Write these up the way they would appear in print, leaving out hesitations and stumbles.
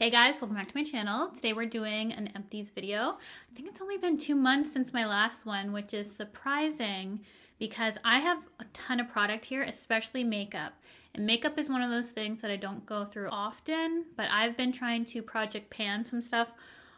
Hey guys, welcome back to my channel. Today we're doing an Empties video. I think it's only been 2 months since my last one, which is surprising because I have a ton of product here, especially makeup. And makeup is one of those things that I don't go through often, but I've been trying to project pan some stuff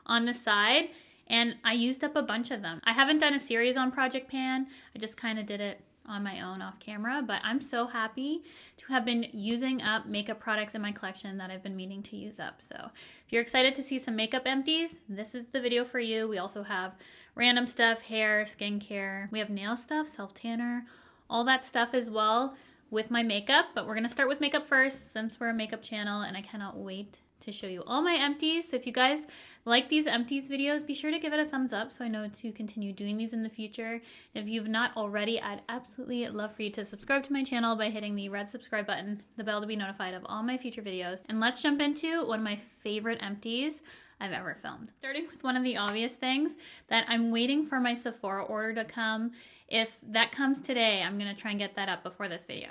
on the side and I used up a bunch of them. I haven't done a series on project pan. I just kind of did it on my own off camera, but I'm so happy to have been using up makeup products in my collection that I've been meaning to use up. So if you're excited to see some makeup empties, this is the video for you. We also have random stuff, hair, skincare. We have nail stuff, Selftanner, all that stuff as well with my makeup, but we're gonna start with makeup first since we're a makeup channel and I cannot wait to show you all my empties. So if you guys like these empties videos, be sure to give it a thumbs up so I know to continue doing these in the future. If you've not already, I'd absolutely love for you to subscribe to my channel by hitting the red subscribe button, the bell to be notified of all my future videos. And let's jump into one of my favorite empties I've ever filmed. Starting with one of the obvious things that I'm waiting for my Sephora order to come. If that comes today, I'm gonna try and get that up before this video.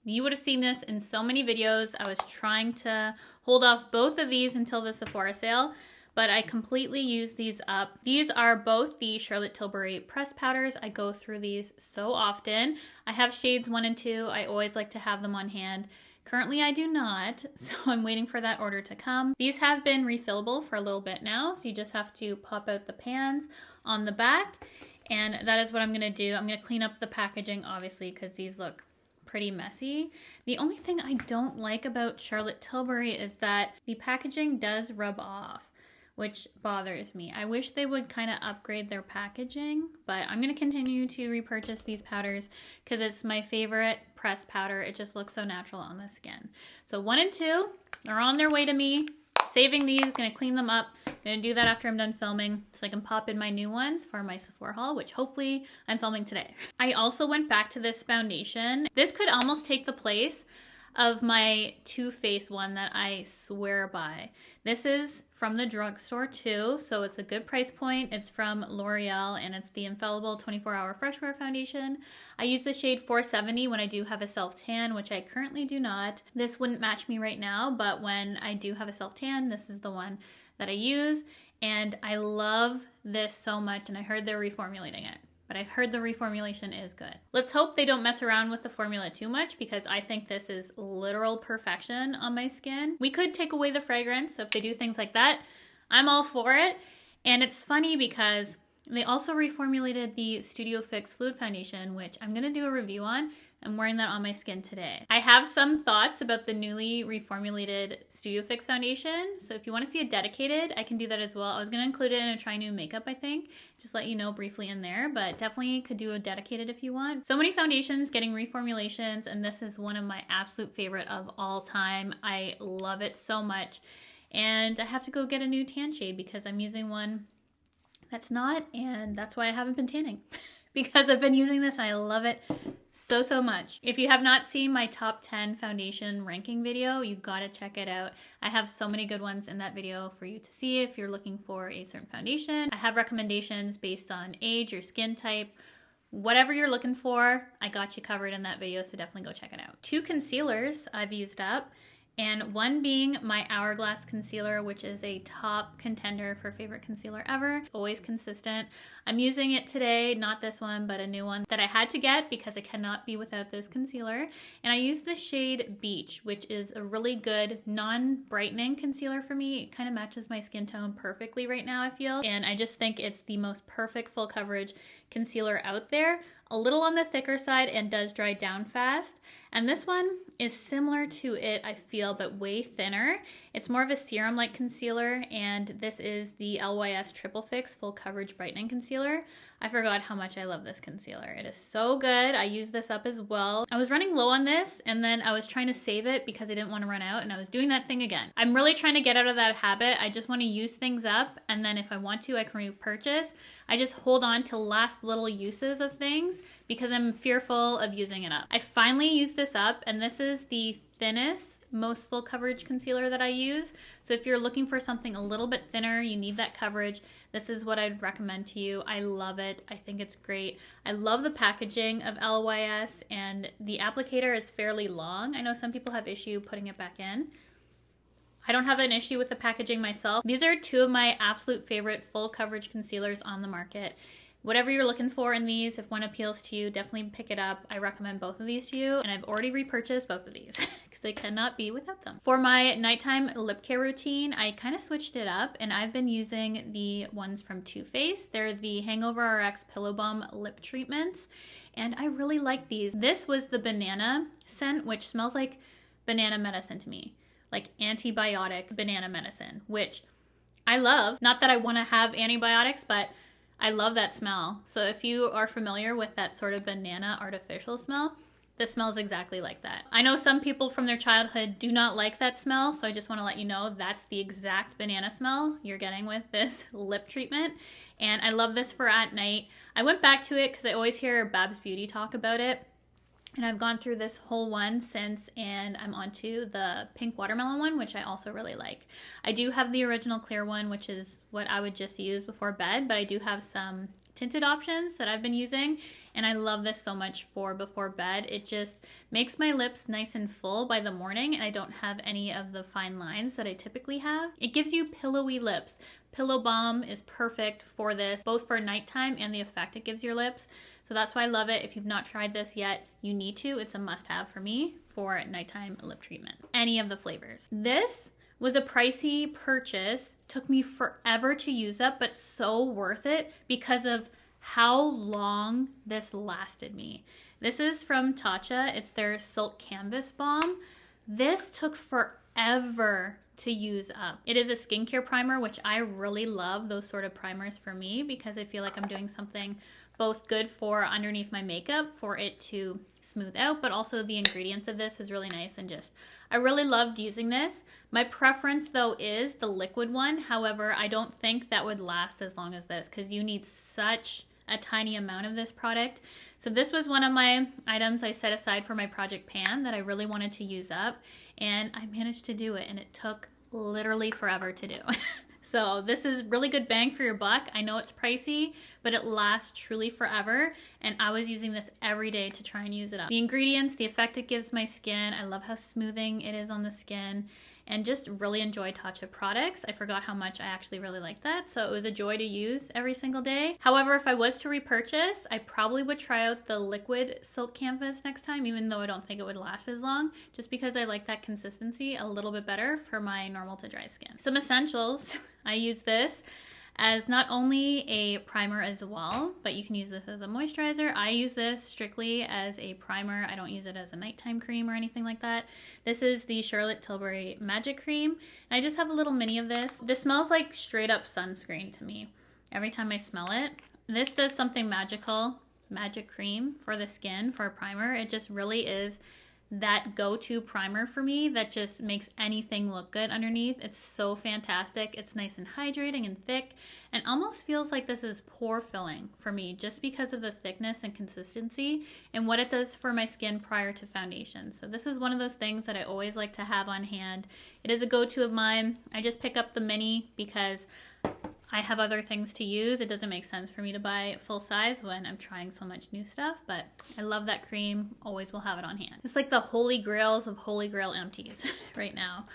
You would have seen this in so many videos. I was trying to hold off both of these until the Sephora sale, but I completely used these up. These are both the Charlotte Tilbury press powders. I go through these so often. I have shades 1 and 2. I always like to have them on hand. Currently I do not, so I'm waiting for that order to come. These have been refillable for a little bit now, so you just have to pop out the pans on the back, and that is what I'm gonna do. I'm gonna clean up the packaging, obviously, because these look pretty messy. The only thing I don't like about Charlotte Tilbury is that the packaging does rub off, which bothers me. I wish they would kind of upgrade their packaging, but I'm going to continue to repurchase these powders because it's my favorite pressed powder. It just looks so natural on the skin. So 1 and 2 are on their way to me. Saving these, gonna clean them up. Gonna do that after I'm done filming so I can pop in my new ones for my Sephora haul, which hopefully I'm filming today. I also went back to this foundation. This could almost take the place of my Toothpaste one that I swear by. This is from the drugstore too, so it's a good price point. It's from L'Oreal and it's the Infallible 24-Hour Fresh Wear Foundation. I use the shade 470 when I do have a self-tan, which I currently do not. This wouldn't match me right now, but when I do have a self-tan, this is the one that I use. And I love this so much, and I heard they're reformulating it. But I've heard the reformulation is good. Let's hope they don't mess around with the formula too much because I think this is literal perfection on my skin. We could take away the fragrance, so if they do things like that, I'm all for it. And it's funny because they also reformulated the Studio Fix Fluid Foundation, which I'm gonna do a review on. I'm wearing that on my skin today. I have some thoughts about the newly reformulated Studio Fix foundation. So if you want to see a dedicated, I can do that as well. I was going to include it in a try new makeup, I think. Just let you know briefly in there, but definitely could do a dedicated if you want. So many foundations getting reformulations, and this is one of my absolute favorite of all time. I love it so much. And I have to go get a new tan shade because I'm using one that's not, and that's why I haven't been tanning. Because I've been using this and I love it so much. If you have not seen my top 10 foundation ranking video, you've got to check it out. I have so many good ones in that video for you to see if you're looking for a certain foundation. I have recommendations based on age or skin type. Whatever you're looking for, I got you covered in that video, so definitely go check it out. 2 concealers I've used up, and one being my Hourglass concealer, which is a top contender for favorite concealer ever. Always consistent. I'm using it today, not this one, but a new one that I had to get because I cannot be without this concealer. And I use the shade Beach, which is a really good non-brightening concealer for me. It kind of matches my skin tone perfectly right now, I feel. And I just think it's the most perfect full coverage concealer out there. A little on the thicker side and does dry down fast. And this one is similar to it, I feel, but way thinner. It's more of a serum-like concealer, and this is the LYS Triple Fix Full Coverage Brightening Concealer. I forgot how much I love this concealer. It is so good. I use this up as well. I was running low on this, and then I was trying to save it because I didn't want to run out, and I was doing that thing again. I'm really trying to get out of that habit. I just want to use things up, and then if I want to, I can repurchase. I just hold on to last little uses of things because I'm fearful of using it up. I finally used this up, and this is the thinnest, most full coverage concealer that I use. So if you're looking for something a little bit thinner, you need that coverage, this is what I'd recommend to you. I love it. I think it's great. I love the packaging of LYS, and the applicator is fairly long. I know some people have issue putting it back in. I don't have an issue with the packaging myself. These are two of my absolute favorite full coverage concealers on the market. Whatever you're looking for in these, if one appeals to you, definitely pick it up. I recommend both of these to you, and I've already repurchased both of these because I cannot be without them. For my nighttime lip care routine, I kind of switched it up, and I've been using the ones from Toothpaste. They're the Hangover RX Pillow Balm lip treatments, and I really like these. This was the banana scent, which smells like banana medicine to me, like antibiotic banana medicine, which I love. Not that I want to have antibiotics, but I love that smell. So if you are familiar with that sort of banana artificial smell, this smells exactly like that. I know some people from their childhood do not like that smell, so I just want to let you know that's the exact banana smell you're getting with this lip treatment. And I love this for at night. I went back to it because I always hear Babs Beauty talk about it. And I've gone through this whole one since, and I'm onto the pink watermelon one, which I also really like. I do have the original clear one, which is what I would just use before bed, but I do have some tinted options that I've been using, and I love this so much for before bed. It just makes my lips nice and full by the morning, and I don't have any of the fine lines that I typically have. It gives you pillowy lips. Pillow Balm is perfect for this, both for nighttime and the effect it gives your lips. So that's why I love it. If you've not tried this yet, you need to. It's a must-have for me for nighttime lip treatment. Any of the flavors. This was a pricey purchase. Took me forever to use up, but so worth it because of how long this lasted me. This is from Tatcha. It's their Silk Canvas Balm. This took forever to use up. It is a skincare primer, which I really love those sort of primers for me because I feel like I'm doing something both good for underneath my makeup for it to smooth out, but also the ingredients of this is really nice and just, I really loved using this. My preference though is the liquid one. However, I don't think that would last as long as this because you need such a tiny amount of this product. So this was one of my items I set aside for my project pan that I really wanted to use up, and I managed to do it, and it took literally forever to do. So this is really good bang for your buck. I know it's pricey, but it lasts truly forever. And I was using this every day to try and use it up. The ingredients, the effect it gives my skin. I love how smoothing it is on the skin. And just really enjoy Tatcha products. I forgot how much I actually really like that. So it was a joy to use every single day. However, if I was to repurchase, I probably would try out the liquid Silk Canvas next time, even though I don't think it would last as long, just because I like that consistency a little bit better for my normal to dry skin. Some essentials. I use this as not only a primer as well, but you can use this as a moisturizer. I use this strictly as a primer. I don't use it as a nighttime cream or anything like that. This is the Charlotte Tilbury Magic Cream. And I just have a little mini of this. This smells like straight up sunscreen to me every time I smell it. This does something magical, magic cream for the skin, for a primer. It just really is that go-to primer for me that just makes anything look good underneath. It's so fantastic. It's nice and hydrating and thick, and almost feels like this is pore filling for me just because of the thickness and consistency and what it does for my skin prior to foundation. So this is one of those things that I always like to have on hand. It is a go-to of mine. I just pick up the mini because I have other things to use. It doesn't make sense for me to buy full size when I'm trying so much new stuff, but I love that cream. Always will have it on hand. It's like the holy grails of holy grail empties right now.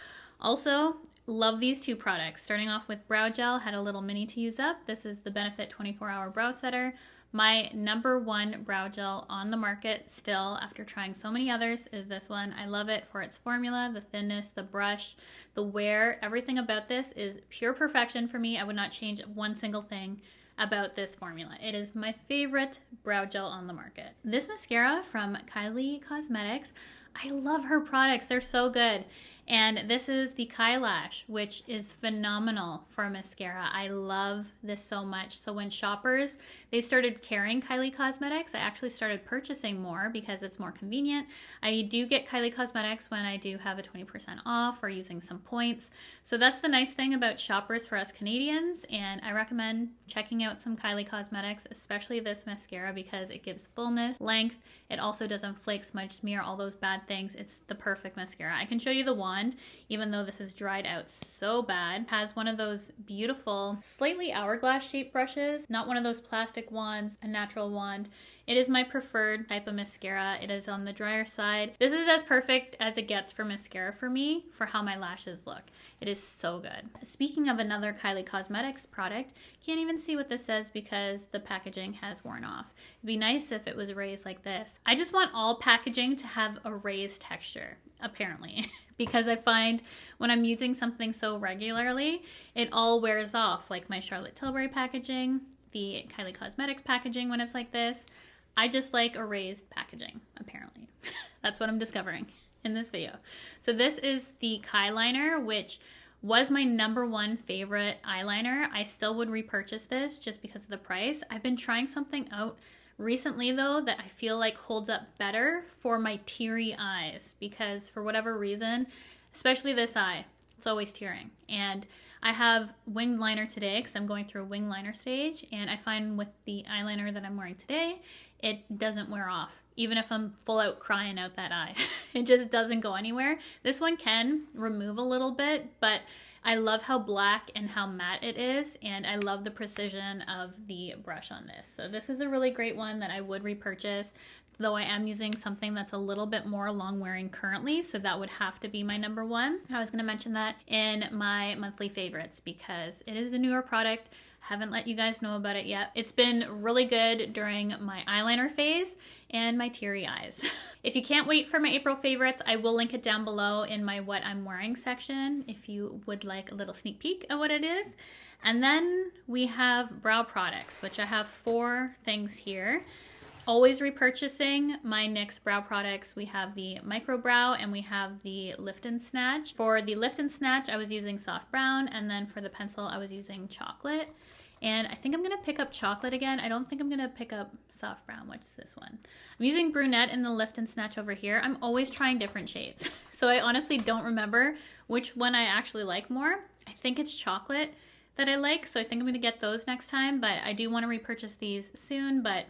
Also, love these two products. Starting off with brow gel, had a little mini to use up. This is the Benefit 24-Hour Brow Setter. My #1 brow gel on the market still, after trying so many others, is this one. I love it for its formula, the thinness, the brush, the wear. Everything about this is pure perfection for me. I would not change one single thing about this formula. It is my favorite brow gel on the market. This mascara from Kylie Cosmetics, I love her products. They're so good. And this is the Kylash, which is phenomenal for a mascara. I love this so much. So when shoppers, they started carrying Kylie Cosmetics, I actually started purchasing more because it's more convenient. I do get Kylie Cosmetics when I do have a 20% off or using some points. So that's the nice thing about shoppers for us Canadians. And I recommend checking out some Kylie Cosmetics, especially this mascara, because it gives fullness, length. It also doesn't flake, smudge, smear, all those bad things. It's the perfect mascara. I can show you the wand, even though this is dried out so bad. It has one of those beautiful, slightly hourglass shaped brushes, not one of those plastic wands, a natural wand. It is my preferred type of mascara. It is on the drier side. This is as perfect as it gets for mascara for me, for how my lashes look. It is so good. Speaking of another Kylie Cosmetics product, can't even see what this says because the packaging has worn off. It'd be nice if it was raised like this. I just want all packaging to have a raised texture, apparently, because I find when I'm using something so regularly, it all wears off, like my Charlotte Tilbury packaging, the Kylie Cosmetics packaging when it's like this. I just like a raised packaging, apparently. That's what I'm discovering in this video. So this is the Kyliner, which was my #1 favorite eyeliner. I still would repurchase this just because of the price. I've been trying something out recently though that I feel like holds up better for my teary eyes, because for whatever reason, especially this eye, it's always tearing. And I have winged liner today because I'm going through a winged liner stage, and I find with the eyeliner that I'm wearing today, it doesn't wear off. Even if I'm full out crying out that eye, it just doesn't go anywhere. This one can remove a little bit, but I love how black and how matte it is, and I love the precision of the brush on this. So this is a really great one that I would repurchase, though I am using something that's a little bit more long wearing currently, so that would have to be my #1. I was gonna mention that in my monthly favorites because it is a newer product. Haven't let you guys know about it yet. It's been really good during my eyeliner phase and my teary eyes. If you can't wait for my April favorites, I will link it down below in my what I'm wearing section if you would like a little sneak peek at what it is. And then we have brow products, which I have 4 things here. Always repurchasing my NYX brow products. We have the Micro Brow and we have the Lift and Snatch. For the Lift and Snatch, I was using soft brown, and then for the pencil, I was using chocolate. And I think I'm gonna pick up chocolate again. I don't think I'm gonna pick up soft brown, which is this one. I'm using brunette in the Lift and Snatch over here. I'm always trying different shades. So I honestly don't remember which one I actually like more. I think it's chocolate that I like, so I think I'm gonna get those next time, but I do wanna repurchase these soon. But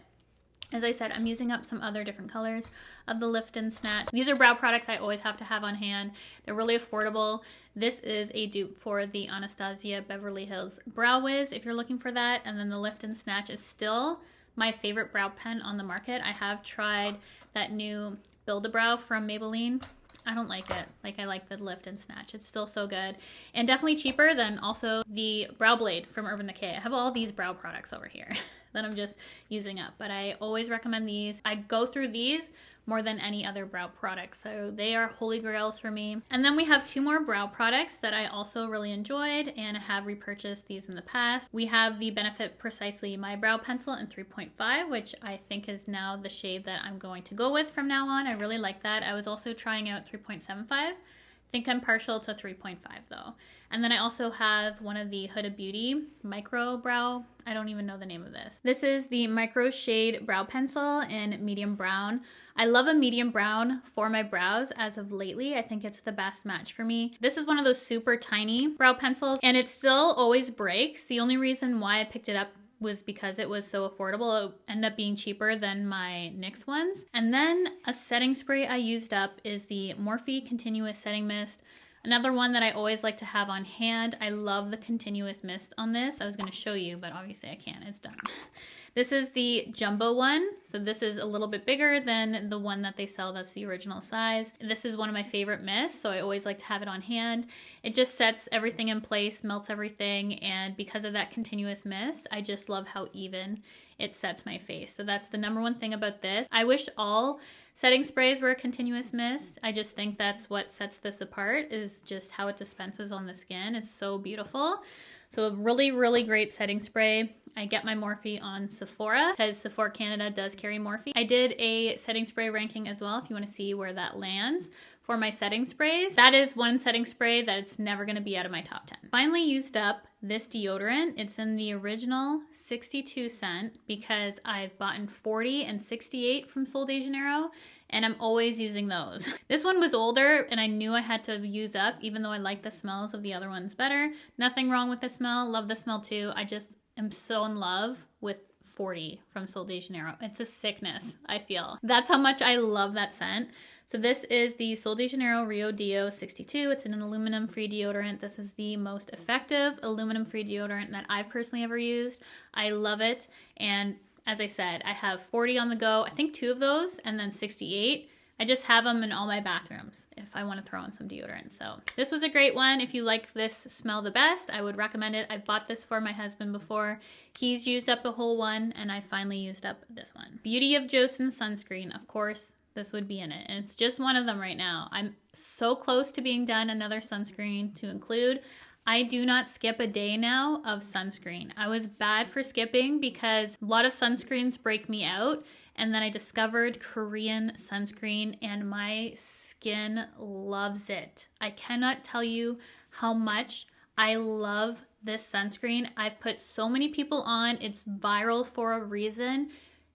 as I said, I'm using up some other different colors of the Lift and Snatch. These are brow products I always have to have on hand. They're really affordable. This is a dupe for the Anastasia Beverly Hills Brow Wiz if you're looking for that. And then the Lift and Snatch is still my favorite brow pen on the market. I have tried that new Build-A-Brow from Maybelline. I don't like it. Like, I like the Lift and Snatch. It's still so good. And definitely cheaper than also the Brow Blade from Urban Decay. I have all these brow products over here that I'm just using up, but I always recommend these. I go through these more than any other brow products, so they are holy grails for me. And then we have 2 more brow products that I also really enjoyed and have repurchased these in the past. We have the Benefit Precisely My Brow Pencil in 3.5, which I think is now the shade that I'm going to go with from now on. I really like that. I was also trying out 3.75. I think I'm partial to 3.5 though. And then I also have one of the Huda Beauty Micro Brow. I don't even know the name of this. This is the Micro Shade Brow Pencil in medium brown. I love a medium brown for my brows as of lately. I think it's the best match for me. This is one of those super tiny brow pencils, and it still always breaks. The only reason why I picked it up was because it was so affordable. It ended up being cheaper than my NYX ones. And then a setting spray I used up is the Morphe Continuous Setting Mist. Another one that I always like to have on hand. I love the continuous mist on this. I was going to show you, but obviously I can't. It's done. This is the jumbo one. So this is a little bit bigger than the one that they sell that's the original size. This is one of my favorite mists, so I always like to have it on hand. It just sets everything in place, melts everything, and because of that continuous mist, I just love how even it sets my face. So that's the #1 thing about this. I wish all setting sprays were a continuous mist. I just think that's what sets this apart, is just how it dispenses on the skin. It's so beautiful. So a really, really great setting spray. I get my Morphe on Sephora because Sephora Canada does carry Morphe. I did a setting spray ranking as well if you want to see where that lands for my setting sprays. That is one setting spray that's never going to be out of my top 10. Finally used up this deodorant. It's in the original 62 cent because I've bought 40 and 68 from Sol de Janeiro, and I'm always using those. This one was older and I knew I had to use up, even though I like the smells of the other ones better. Nothing wrong with the smell. Love the smell too. I just am so in love with 40 from Sol de Janeiro. It's a sickness, I feel. That's how much I love that scent. So this is the Sol de Janeiro Rio Deo 62. It's an aluminum-free deodorant. This is the most effective aluminum-free deodorant that I've personally ever used. I love it, and as I said, I have 40 on the go. I think 2 of those and then 68. I just have them in all my bathrooms if I want to throw in some deodorant. So this was a great one. If you like this smell the best, I would recommend it. I bought this for my husband before. He's used up a whole one, and I finally used up this one. Beauty of Joseon sunscreen. Of course, this would be in it. And it's just one of them right now. I'm so close to being done another sunscreen to include. I do not skip a day now of sunscreen. I was bad for skipping because a lot of sunscreens break me out. And then I discovered Korean sunscreen and my skin loves it. I cannot tell you how much I love this sunscreen. I've put so many people on. It's viral for a reason.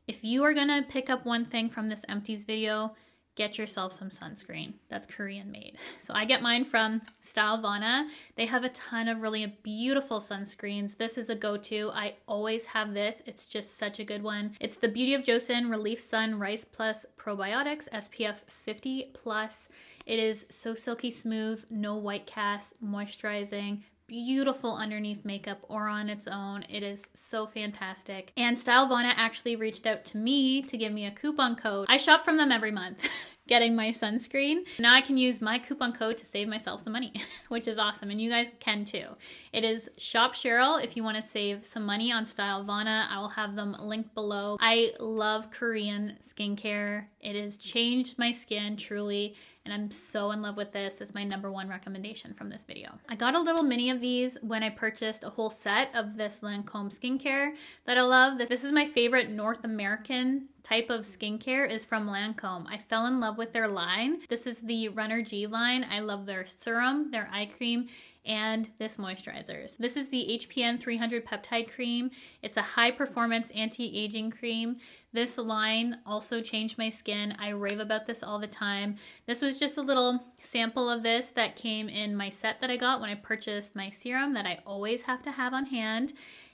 If you are gonna pick up one thing from this Empties video, get yourself some sunscreen that's Korean made. So I get mine from Selftanner. They have a ton of really beautiful sunscreens. This is a go-to. I always have this. It's just such a good one. It's the Beauty of Joseon Relief Sun Rice Plus Probiotics SPF 50+. It is so silky smooth, no white cast, moisturizing, beautiful underneath makeup or on its own. It is so fantastic. And Selftanner actually reached out to me to give me a coupon code. I shop from them every month getting my sunscreen. Now I can use my coupon code to save myself some money, which is awesome. And you guys can too. It is Shop Cheryl if you want to save some money on Selftanner. I will have them linked below. I love Korean skincare. It has changed my skin truly. And I'm so in love with this. It's my #1 recommendation from this video. I got a little mini of these when I purchased a whole set of this Lancome skincare that I love. This is my favorite North American type of skincare is from Lancome. I fell in love with their line. This is the Runner G line. I love their serum, their eye cream, and this moisturizers. This is the HPN 300 peptide cream. It's a high performance anti-aging cream. This line also changed my skin. I rave about this all the time. This was just a little sample of this that came in my set that I got when I purchased my serum that I always have to have on hand.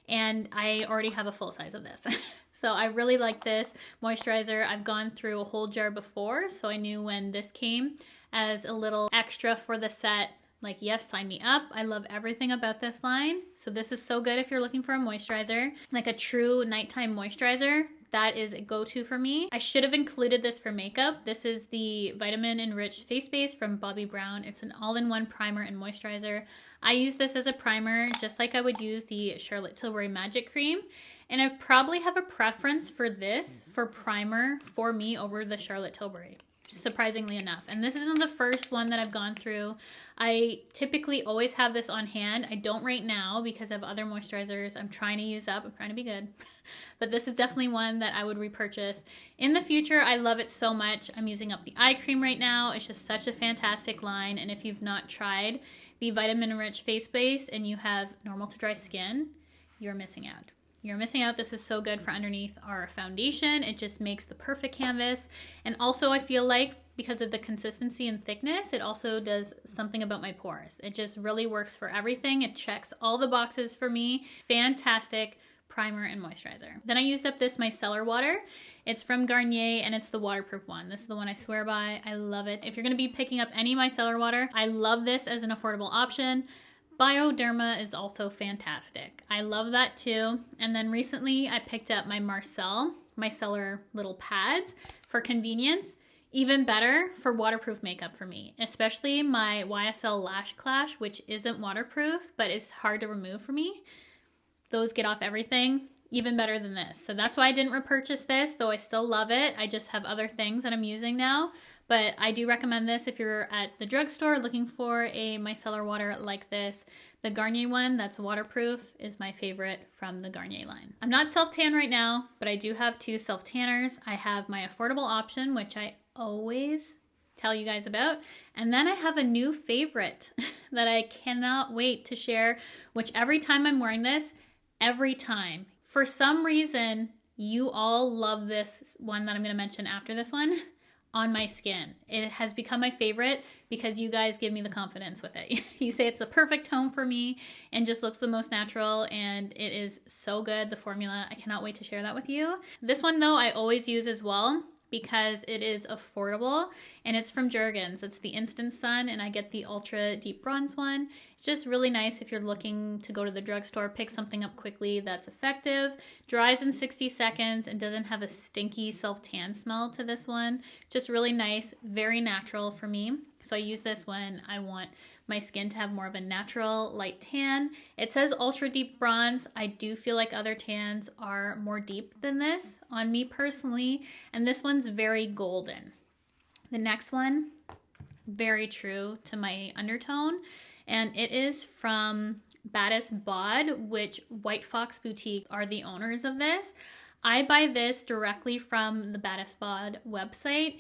And I already have a full size of this. So I really like this moisturizer. I've gone through a whole jar before, so I knew when this came as a little extra for the set, like, yes, sign me up. I love everything about this line. So this is so good if you're looking for a moisturizer, like a true nighttime moisturizer. That is a go-to for me. I should have included this for makeup. This is the Vitamin Enriched Face Base from Bobbi Brown. It's an all-in-one primer and moisturizer. I use this as a primer just like I would use the Charlotte Tilbury Magic Cream. And I probably have a preference for this for primer for me over the Charlotte Tilbury, surprisingly enough. And this isn't the first one that I've gone through. I typically always have this on hand. I don't right now because of other moisturizers I'm trying to use up. I'm trying to be good. But this is definitely one that I would repurchase in the future. I love it so much. I'm using up the eye cream right now. It's just such a fantastic line. And if you've not tried the Vitamin Enriched Face Base and you have normal to dry skin, you're missing out. You're missing out. This is so good for underneath our foundation. It just makes the perfect canvas. And also I feel like because of the consistency and thickness, it also does something about my pores. It just really works for everything. It checks all the boxes for me. Fantastic primer and moisturizer. Then I used up this micellar water. It's from Garnier and it's the waterproof one. This is the one I swear by. I love it. If you're gonna be picking up any micellar water, I love this as an affordable option. Bioderma is also fantastic. I love that too. And then recently I picked up my micellar little pads for convenience. Even better for waterproof makeup for me, especially my YSL Lash Clash, which isn't waterproof, but it's hard to remove for me. Those get off everything. Even better than this. So that's why I didn't repurchase this, though I still love it. I just have other things that I'm using now. But I do recommend this if you're at the drugstore looking for a micellar water like this. The Garnier one that's waterproof is my favorite from the Garnier line. I'm not self-tan right now, but I do have 2 self-tanners. I have my affordable option, which I always tell you guys about. And then I have a new favorite that I cannot wait to share, which every time I'm wearing this, every time, for some reason, you all love this one that I'm going to mention after this one. On my skin. It has become my favorite because you guys give me the confidence with it. You say it's the perfect tone for me and just looks the most natural, and it is so good, the formula. I cannot wait to share that with you. This one though I always use as well because it is affordable, and it's from Jergens. It's the Instant Sun, and I get the Ultra Deep Bronze one. It's just really nice if you're looking to go to the drugstore, pick something up quickly that's effective, dries in 60 seconds, and doesn't have a stinky self-tan smell to this one. Just really nice, very natural for me. So I use this when I want my skin to have more of a natural light tan. It says Ultra Deep Bronze. I do feel like other tans are more deep than this on me personally, and this one's very golden. The next one, very true to my undertone, and it is from Bliss Bod, which White Fox Boutique are the owners of this. I buy this directly from the Bliss Bod website,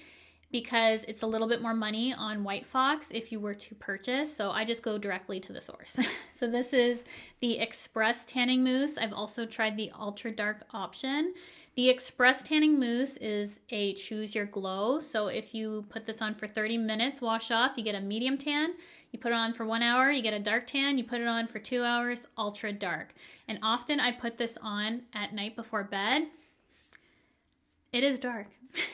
because it's a little bit more money on White Fox if you were to purchase. So I just go directly to the source. So this is the Express Tanning Mousse. I've also tried the Ultra Dark option. The Express Tanning Mousse is a choose your glow. So if you put this on for 30 minutes, wash off, you get a medium tan. You put it on for 1 hour, you get a dark tan. You put it on for 2 hours, ultra dark. And often I put this on at night before bed. It is dark.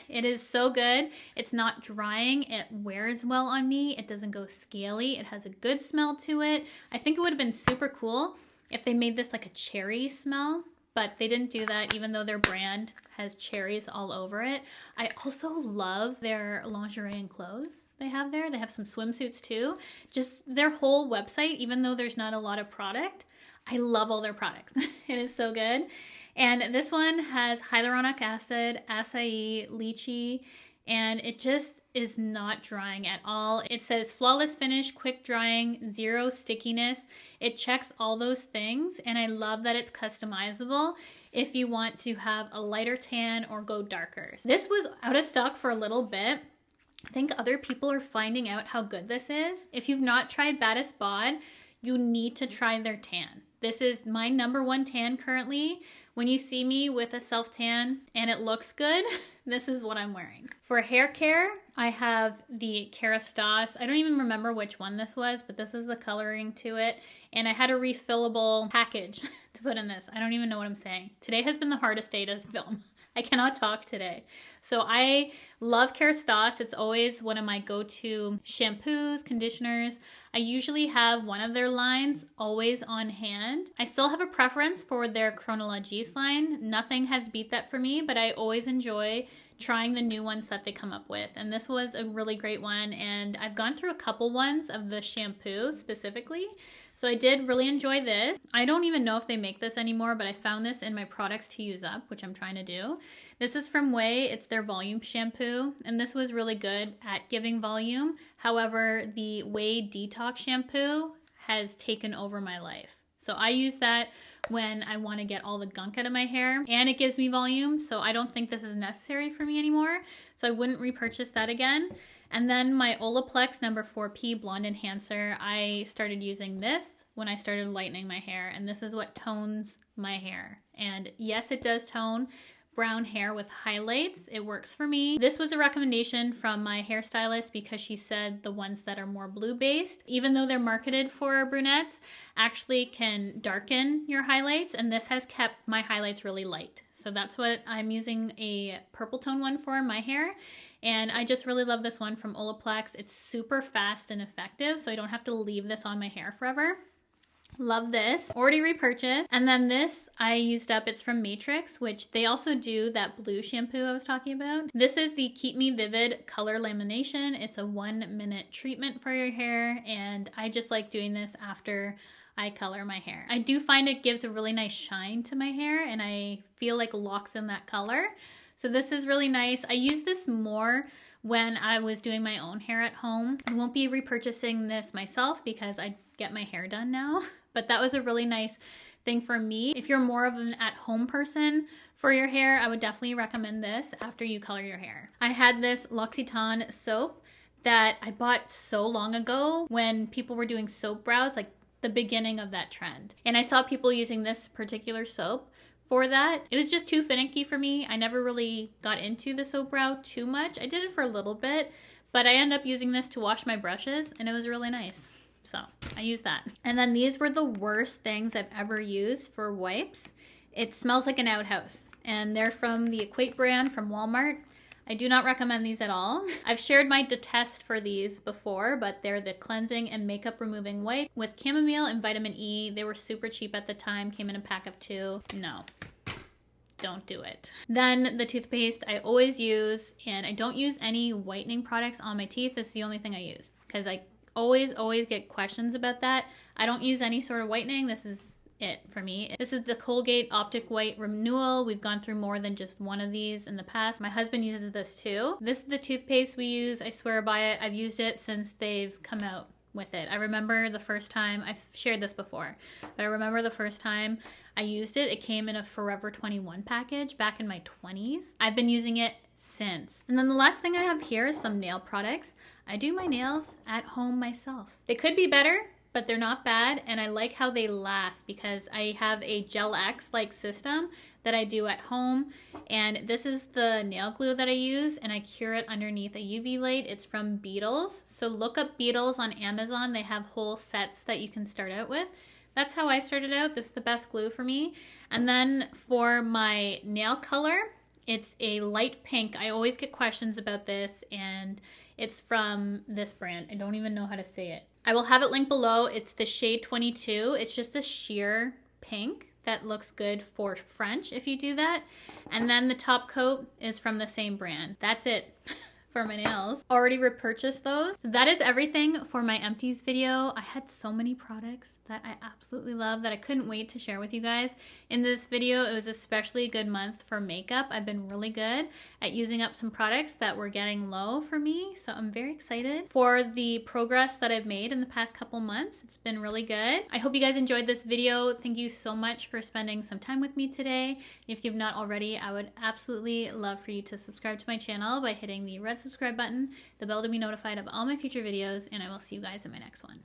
It is so good. It's not drying. It wears well on me. It doesn't go scaly. It has a good smell to it. I think it would have been super cool if they made this like a cherry smell, but they didn't do that, even though their brand has cherries all over it. I also love their lingerie and clothes they have there. They have some swimsuits too. Just their whole website, even though there's not a lot of product, I love all their products. It is so good. And this one has hyaluronic acid, acai, lychee, and it just is not drying at all. It says flawless finish, quick drying, zero stickiness. It checks all those things, and I love that it's customizable if you want to have a lighter tan or go darker. This was out of stock for a little bit. I think other people are finding out how good this is. If you've not tried Bliss Bod, you need to try their tan. This is my #1 tan currently. When you see me with a self-tan and it looks good, this is what I'm wearing. For hair care, I have the Keras. I don't even remember which one this was, but this is the coloring to it. And I had a refillable package to put in this. I don't even know what I'm saying. Today has been the hardest day to film. I cannot talk today. So I love Keras. It's always one of my go-to shampoos, conditioners. I usually have one of their lines always on hand. I still have a preference for their Chronologies line. Nothing has beat that for me, but I always enjoy trying the new ones that they come up with. And this was a really great one. And I've gone through a couple ones of the shampoo specifically. So I did really enjoy this. I don't even know if they make this anymore, but I found this in my products to use up, which I'm trying to do. This is from Way. It's their volume shampoo, and this was really good at giving volume. However, the Way Detox shampoo has taken over my life. So I use that when I want to get all the gunk out of my hair, and it gives me volume, so I don't think this is necessary for me anymore. So I wouldn't repurchase that again. And then my Olaplex No. 4P Blonde Enhancer, I started using this when I started lightening my hair, and this is what tones my hair. And yes, it does tone brown hair with highlights. It works for me. This was a recommendation from my hairstylist because she said the ones that are more blue based, even though they're marketed for brunettes, actually can darken your highlights, and this has kept my highlights really light. So that's what I'm using a purple tone one for in my hair. And I just really love this one from Olaplex. It's super fast and effective, so I don't have to leave this on my hair forever. Love this. Already repurchased. And then this I used up. It's from Matrix, which they also do that blue shampoo I was talking about. This is the Keep Me Vivid Color Lamination. It's a 1-minute treatment for your hair, and I just like doing this after I color my hair. I do find it gives a really nice shine to my hair, and I feel like locks in that color. So this is really nice. I use this more when I was doing my own hair at home. I won't be repurchasing this myself because I get my hair done now, but that was a really nice thing for me. If you're more of an at-home person for your hair, I would definitely recommend this after you color your hair. I had this L'Occitane soap that I bought so long ago when people were doing soap brows, like the beginning of that trend. And I saw people using this particular soap for that. It was just too finicky for me. I never really got into the soap brow too much. I did it for a little bit, but I ended up using this to wash my brushes, and it was really nice. So I used that. And then these were the worst things I've ever used for wipes. It smells like an outhouse, and they're from the Equate brand from Walmart. I do not recommend these at all. I've shared my detest for these before, but they're the cleansing and makeup removing wipe with chamomile and vitamin E. They were super cheap at the time, came in a pack of 2. No. Don't do it. Then the toothpaste I always use, and I don't use any whitening products on my teeth. This is the only thing I use because I always get questions about that. I don't use any sort of whitening. This is it for me. This is the Colgate Optic White Renewal. We've gone through more than just one of these in the past. My husband uses this too. This is the toothpaste we use. I swear by it. I've used it since they've come out with it. I remember the first time, I've shared this before, but I remember the first time I used it, it came in a Forever 21 package back in my 20s. I've been using it since. And then the last thing I have here is some nail products. I do my nails at home myself. They could be better, but they're not bad, and I like how they last because I have a Gel X-like system that I do at home, and this is the nail glue that I use, and I cure it underneath a UV light. It's from Beetles, so look up Beetles on Amazon. They have whole sets that you can start out with. That's how I started out. This is the best glue for me. And then for my nail color, it's a light pink. I always get questions about this, and it's from this brand. I don't even know how to say it. I will have it linked below. It's the shade 22. It's just a sheer pink that looks good for French if you do that. And then the top coat is from the same brand. That's it for my nails. Already repurchased those. So that is everything for my Empties video. I had so many products that I absolutely love that I couldn't wait to share with you guys. In this video, it was especially a good month for makeup. I've been really good at using up some products that were getting low for me, so I'm very excited for the progress that I've made in the past couple months. It's been really good. I hope you guys enjoyed this video. Thank you so much for spending some time with me today. If you've not already, I would absolutely love for you to subscribe to my channel by hitting the red subscribe button, the bell to be notified of all my future videos, and I will see you guys in my next one.